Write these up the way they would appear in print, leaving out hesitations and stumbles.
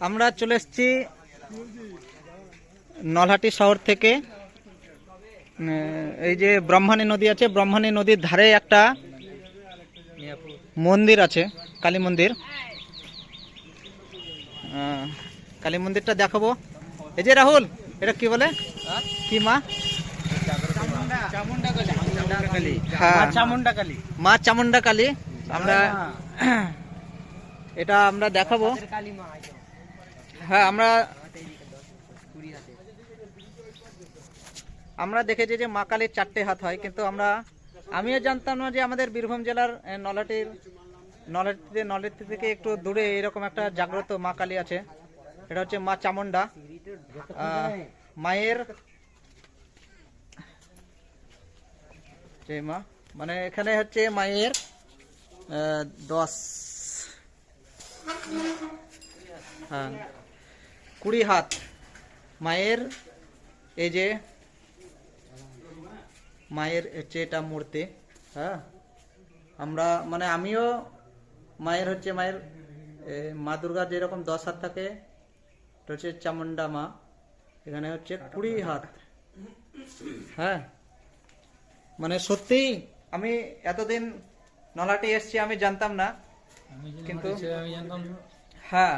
আমরা চলে এসেছি নলহাটি শহর থেকে। এই যে ব্রহ্মানী নদী আছে, ব্রহ্মানী নদীর ধারে একটা মন্দির আছে, কালী মন্দির। কালী মন্দিরটা দেখাবো। এই যে রাহুল, এটা কি বলে, কি মা? হ্যাঁ, মা চামুন্ডা কালী। আমরা এটা আমরা দেখাবো। হ্যাঁ, আমরা দেখেছি যে মা কালীর 4টে হাত হয়, কিন্তু আমিও জানতাম না যে আমাদের বীরভূম জেলার নলহাটি থেকে একটু দূরে এরকম একটা জাগ্রত মা কালী আছে। এটা হচ্ছে মা চামুন্ডা। মায়ের মা মানে এখানে হচ্ছে মায়ের 20 হাত মায়ের। এই যে মায়ের হচ্ছে এটা মূর্তি। হ্যাঁ, আমিও মায়ের মা দুর্গা যেরকম 10 হাত থাকে, এটা হচ্ছে চামুন্ডা মা, এখানে হচ্ছে 20 হাত। হ্যাঁ, সত্যি আমি এতদিন নলহাটি এসছি, আমি জানতাম না, কিন্তু হ্যাঁ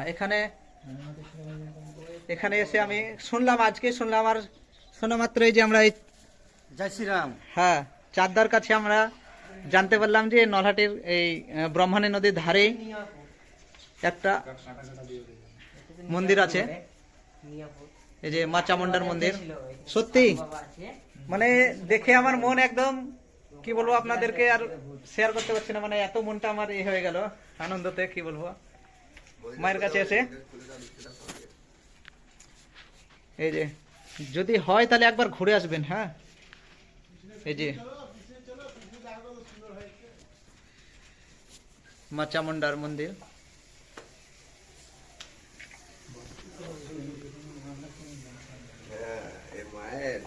এখানে এসে আমি আজকে শুনলাম। আর শোনা মাত্রই যে আমরা এই জয় শ্রীরাম, হ্যাঁ, চাকদার কাছে আমরা জানতে পারলাম যে নলহাটির এই ব্রহ্মানী নদীর ধারে একটা মন্দির আছে, এই যে মা চামুন্ডার মন্দির। সত্যি দেখে আমার মন একদম, কি বলবো আপনাদেরকে, আর শেয়ার করতে পারছি না। এত মনটা আমার হয়ে গেল আনন্দতে, কি বলবো, মায়ের কাছে এসে। এই যে যদি হয় তাহলে একবার ঘুরে আসবেন। হ্যাঁ, এই যে মা চামুন্ডার মন্দির।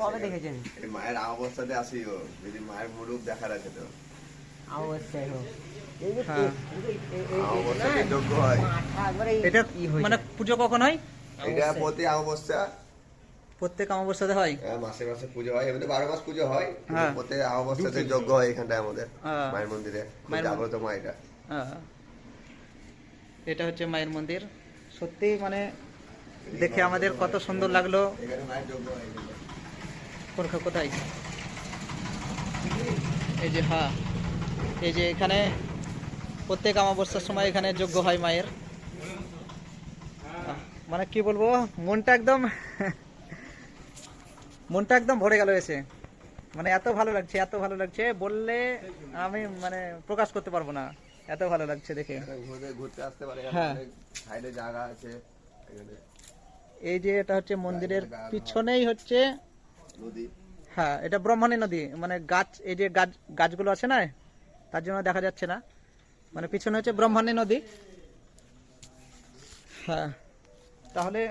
কবে দেখেছেন? মায়ের অবস্থাতে আসি, যদি মায়ের মুরুপ দেখার আছে তো অবশ্যই হোক। যোগ্য হয়। এটা পুজো কখন হয়? এটা প্রতি অমাবস্যা, প্রত্যেক অমাবস্যাতে হয়। মাসে মাসে পুজো হয়, এমনি 12 মাস পুজো হয়, প্রত্যেক অমাবস্যাতে যজ্ঞ হয় এখানটায় আমাদের মায়ের মন্দিরে। জাগ্রত মা এটা। এটা হচ্ছে মায়ের মন্দির। সত্যি দেখে আমাদের কত সুন্দর লাগলো। এখানে মায়ের যজ্ঞ হয়। কোথায়? এই যে হ্যাঁ, এই যে এখানে প্রত্যেক অমাবস্যার সময় এখানে যজ্ঞ হয় মায়ের। কি বলবো, মনটা একদম ভরে গেল এসে। এত ভালো লাগছে বললে আমি প্রকাশ করতে পারবো না, এত ভালো লাগছে দেখে। ঘুরতে আসতে পারে, হ্যাঁ, সাইডে জায়গা আছে। এই যে এটা হচ্ছে মন্দিরের পিছনেই হচ্ছে নদী। হ্যাঁ, এটা ব্রহ্মানী নদী। গাছ, এই যে গাছগুলো আছে না, তার জন্য দেখা যাচ্ছে না। পিছনে হচ্ছে ব্রহ্মানী নদী। হ্যাঁ, তাহলে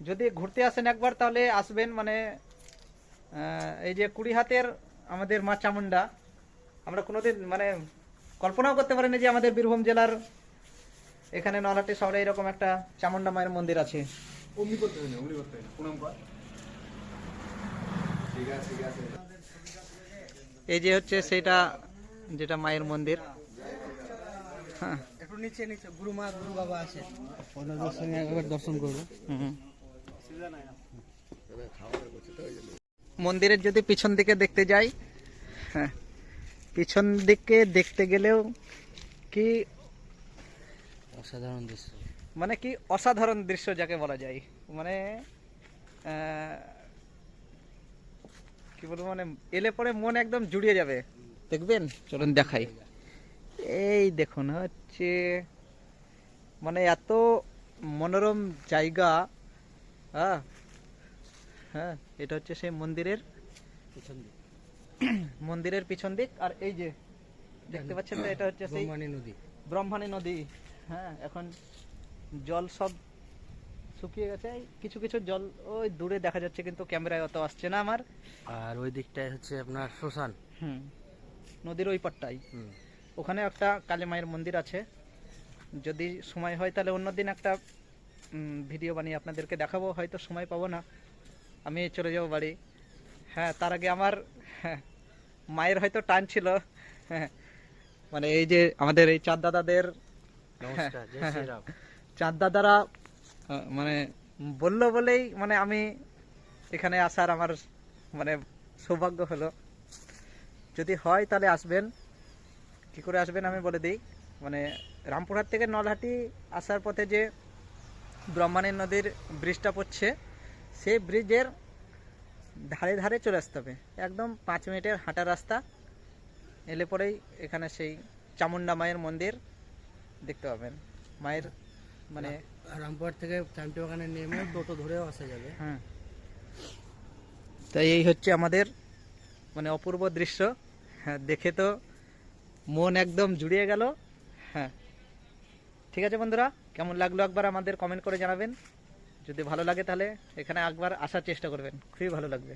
যদি ঘুরতে আসেন একবার তাহলে আসবেন। এই যে 20 হাতের আমাদের মা চামুন্ডা, আমরা কোনোদিন কল্পনাও করতে পারিনি যে আমাদের বীরভূম জেলার এখানে নলহাটি শহরে এরকম একটা চামুন্ডা মায়ের মন্দির আছে। এই যে হচ্ছে সেটা, যেটা মায়ের মন্দির। হ্যাঁ, একটু নিচে গুরু মা গুরু বাবা আছে, একবার দর্শন করবো। মন্দিরের যদি পিছন দিকে দেখতে যাই, হ্যাঁ, পিছন দিকে দেখতে গেলেও কি অসাধারণ দৃশ্য, কি অসাধারণ দৃশ্য যাকে বলা যায়। কি বলবো, এলে পরে মন একদম জুড়িয়ে যাবে। দেখবেন, চলুন দেখাই। এই দেখুন, হচ্ছে এত মনোরম জায়গা। হ্যাঁ, এটা হচ্ছে সেই মন্দিরের পিছন দিক। আর এই যে দেখতে পাচ্ছেন তো, এটা হচ্ছে সেই ব্রহ্মানী নদী। হ্যাঁ, এখন জল সব শুকিয়ে গেছে, কিছু কিছু জল ওই দূরে দেখা যাচ্ছে, কিন্তু ক্যামেরায় অত আসছে না আমার। আর ওই দিকটায় হচ্ছে আপনার শ্মশান। নদীর ওই পাটটাই, ওখানে একটা কালী মায়ের মন্দির আছে। যদি সময় হয় তাহলে অন্যদিন একটা ভিডিও বানিয়ে আপনাদেরকে দেখাবো, হয়তো সময় পাবো না, আমি চলে যাবো বাড়ি। হ্যাঁ, তার আগে আমার মায়ের হয়তো টান ছিল, মানে এই যে আমাদের এই চাঁদ দাদাদের, চাঁদ দাদারা মানে বললো বলেই মানে আমি এখানে আসার আমার মানে সৌভাগ্য হলো। যদি হয় তাহলে আসবেন। কি করে আসবেন আমি বলে দিই, মানে রামপুরহাট থেকে নলহাটি আসার পথে যে ব্রহ্মণী নদীর ব্রিজটা পড়ছে, সেই ব্রিজের ধারে ধারে চলে আসতে হবে, একদম 5 মিনিটের হাঁটা রাস্তা। এলে পরেই এখানে সেই চামুন্ডা মায়ের মন্দির দেখতে পাবেন। মায়ের মানে রামপুরহাট থেকে চামটি বাগানে নেমে টোটো ধরেও আসা যাবে। হ্যাঁ, তাই এই হচ্ছে আমাদের মানে অপূর্ব দৃশ্য। হ্যাঁ, দেখে তো মন একদম জুড়িয়ে গেল। হ্যাঁ, ঠিক আছে বন্ধুরা, কেমন লাগলো একবার আমাদের কমেন্ট করে জানাবেন। যদি ভালো লাগে তাহলে এখানে একবার আসার চেষ্টা করবেন, খুবই ভালো লাগবে।